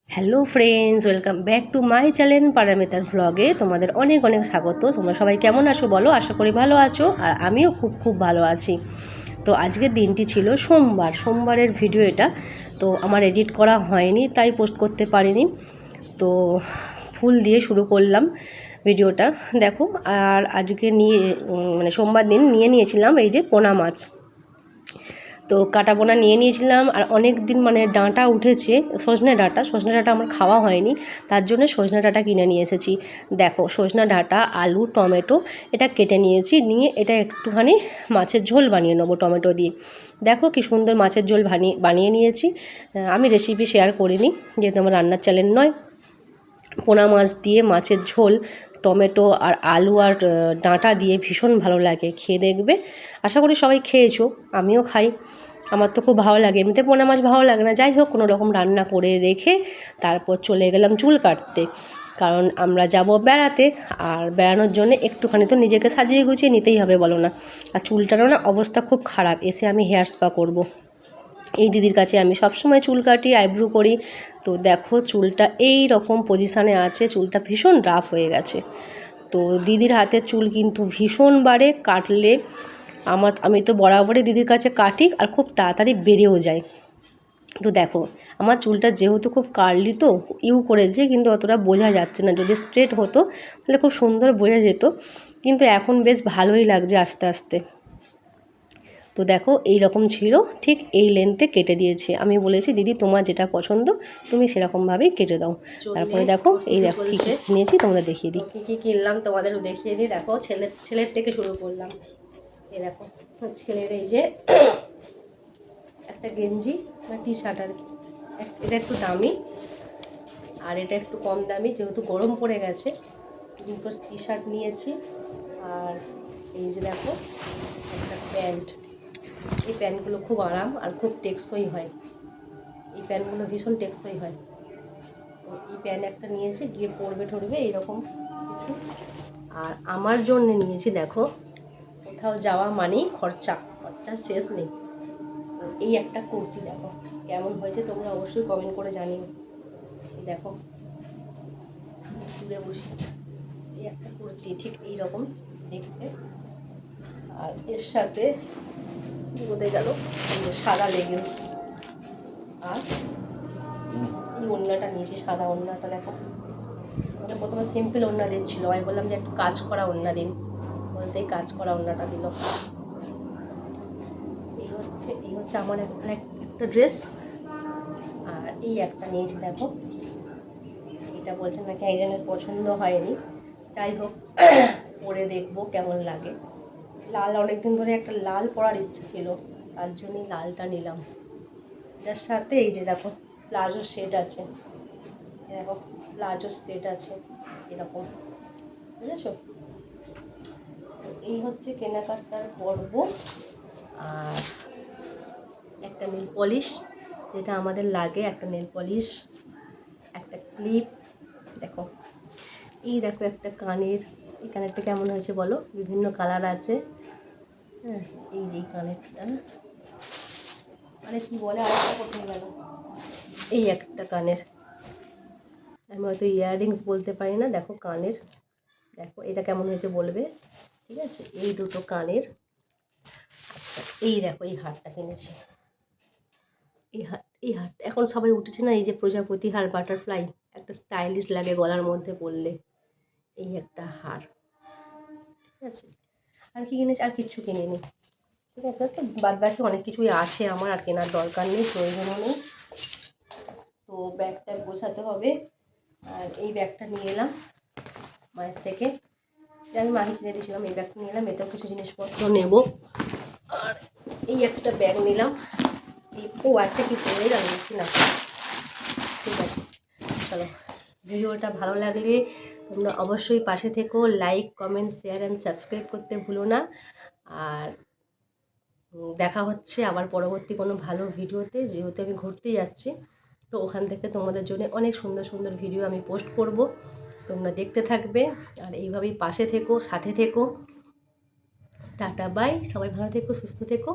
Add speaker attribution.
Speaker 1: Hello friends, welcome back to my channel পারামিতার ভ্লগে। তোমাদের অনেক অনেক স্বাগত। তোমরা সবাই কেমন আছো বলো? আশা করি ভালো আছো, আর আমিও খুব খুব ভালো আছি। তো আজকের দিনটি ছিল সোমবারের ভিডিও এটা। তো আমার এডিট করা হয়নি, তাই পোস্ট করতে পারিনি। তো ফুল দিয়ে শুরু করলাম ভিডিওটা, দেখো। আর আজকে মানে সোমবার দিন নিয়েছিলাম এই যে পোনা মাছ। তো কাটা পোনা নিয়েছিলাম, আর অনেক দিন মানে ডাঁটা উঠেছে, সজনে ডাঁটা আমার খাওয়া হয়নি, তার জন্য সজনে ডাঁটা কিনে নিয়ে এসেছি। দেখো, সজনে ডাঁটা, আলু, টমেটো এটা কেটে নিয়ে এটা একটুখানি মাছের ঝোল বানিয়ে নেবো টমেটো দিয়ে। দেখো কি সুন্দর মাছের ঝোল বানিয়ে নিয়েছি। আমি রেসিপি শেয়ার করিনি, যেহেতু আমার রান্নার চ্যানেল নয়। পোনা মাছ দিয়ে মাছের ঝোল, টমেটো আর আলু আর ডাঁটা দিয়ে ভীষণ ভালো লাগে, খেয়ে দেখবে। আশা করি সবাই খেয়েছো, আমিও খাই, আমার তো খুব ভালো লাগে। এমনিতে পোনা মাছ ভালো লাগে না, যাই হোক কোনো রকম রান্না করে রেখে তারপর চলে গেলাম চুল কাটতে, কারণ আমরা যাব বেড়াতে। আর বেড়ানোর জন্য একটুখানি তো নিজেকে সাজিয়ে গুছিয়ে নিতেই হবে, বলো না? আর চুলটারও না অবস্থা খুব খারাপ, এসে আমি হেয়ার স্পা করব। এই দিদির কাছে আমি সবসময় চুল কাটি, আইব্রো করি। তো দেখো চুলটা এই রকম পজিশানে আছে, চুলটা ভীষণ রাফ হয়ে গেছে। তো দিদির হাতের চুল কিন্তু ভীষণ বাড়ে কাটলে। আমি তো বরাবরই দিদির কাছে কাটি, আর খুব তাড়াতাড়ি বেড়েও যায়। তো দেখো আমার চুলটা যেহেতু খুব কার্লি, তো করেছে, কিন্তু অতটা বোঝা যাচ্ছে না। যদি স্ট্রেট হতো তাহলে খুব সুন্দর বোঝা যেত, কিন্তু এখন বেশ ভালোই লাগছে আস্তে আস্তে। তো দেখো এই রকম ছিল, ঠিক এই লেন্থে কেটে দিয়েছে। আমি বলেছি দিদি তোমার যেটা পছন্দ তুমি সেরকমভাবেই কেটে দাও। তারপরে দেখো কী কী কিনেছি তোমরা দেখিয়ে দিই, কী কী কিনলাম তোমাদেরও দেখিয়ে দিই। দেখো ছেলের থেকে শুরু করলাম। এই দেখো ছেলের এই যে একটা গেঞ্জি বা টি শার্ট আর কি, এটা একটু দামি, আর এটা একটু কম দামি, যেহেতু গরম পড়ে গেছে। দুটো টি শার্ট নিয়েছি, আর এই যে দেখো একটা প্যান্ট। এই প্যান্টগুলো খুব আরাম আর খুব টেকসই হয়, এই প্যান্টগুলো ভীষণ টেকসই হয়। তো এই প্যান্ট একটা নিয়েছি, গিয়ে পরবে এইরকম কিছু। আর আমার জন্য নিয়েছি, দেখো কোথাও যাওয়া মানেই খরচার শেষ নেই। তো এই একটা কুর্তি, দেখো কেমন হয়েছে তোমরা অবশ্যই কমেন্ট করে জানিও। এই দেখো দূরে বসি, এই একটা কুর্তি ঠিক এইরকম দেখতে, আর এর সাথে বোঝা গেল সাদা লেগিংস। আর এই ওড়নাটা নিয়েছি, সাদা ওড়নাটা দেখো। মানে প্রথমে সিম্পল ওড়না দিচ্ছিল, আমি বললাম যে একটু কাজ করা ওড়না দিন, বলতেই কাজ করা ওড়নাটা দিল। এই হচ্ছে আমার একটা ড্রেস। আর এই একটা নিয়েছি, দেখো এটা বলছেন নাকি একজনের পছন্দ হয়নি, যাই হোক পরে দেখবো কেমন লাগে। লাল, অনেকদিন ধরে একটা লাল পরার ইচ্ছে ছিল, তার জন্যই লালটা নিলাম। এটার সাথে এই যে দেখো প্লাজো সেট আছে, দেখো প্লাজো সেট আছে এরকম, বুঝেছো? তো এই হচ্ছে কেনাকাটার পর্ব। আর একটা নেল পলিশ, যেটা আমাদের লাগে, একটা নেল পলিশ, একটা ক্লিপ, দেখো এই দেখো একটা কানের। এই কানেরটা কেমন হয়েছে বলো? বিভিন্ন কালার আছে। হ্যাঁ, এই যে কানেরটা মানে কি বলে, আরেকটা কোথায় গেল? এই একটা কানের, আমি হয়তো ইয়াররিংস বলতে পারি না। দেখো কানের, দেখো এটা কেমন হয়েছে বলবে, ঠিক আছে? এই দুটো কানের। আচ্ছা এই দেখো এই হারটা কিনেছি, এই হারটা এখন সবাই উঠেছে না, এই যে প্রজাপতি হার, বাটারফ্লাই, একটা স্টাইলিশ লাগে গলার মধ্যে পরলে। এই একটা হার, ঠিক আছে? আর কি কিনেছি? আর কিচ্ছু কিনিনি, ঠিক আছে? তো বাদ বাকি অনেক কিছুই আছে আমার, আর কেনার দরকার নেই, প্রয়োজনও নেই। তো ব্যাগটা গোছাতে হবে। আর এই ব্যাগটা নিয়ে এলাম মায়ের থেকে, আমি মাকে কিনে দিয়েছিলাম। এই ব্যাগটা নিয়ে এলাম, এতেও কিছু জিনিসপত্র নেব। আর এই একটা ব্যাগ নিলাম। একটা কি করে জানিয়েছি না, ঠিক আছে? চলো, ভিডিওটা ভালো লাগলে তোমরা অবশ্যই পাশে থেকো, like, comment, share and subscribe করতে ভুলো না। আর দেখা হচ্ছে আবার পরবর্তী কোনো ভালো ভিডিওতে, যেহেতু আমি ঘুরতে যাচ্ছি, তো ওখান থেকে তোমাদের জন্য অনেক সুন্দর সুন্দর ভিডিও আমি পোস্ট করব, তোমরা দেখতে থাকবে। আর এইভাবেই পাশে থেকো, সাথে থেকো। টাটা বাই, সবাই ভালো থেকো, সুস্থ থেকো।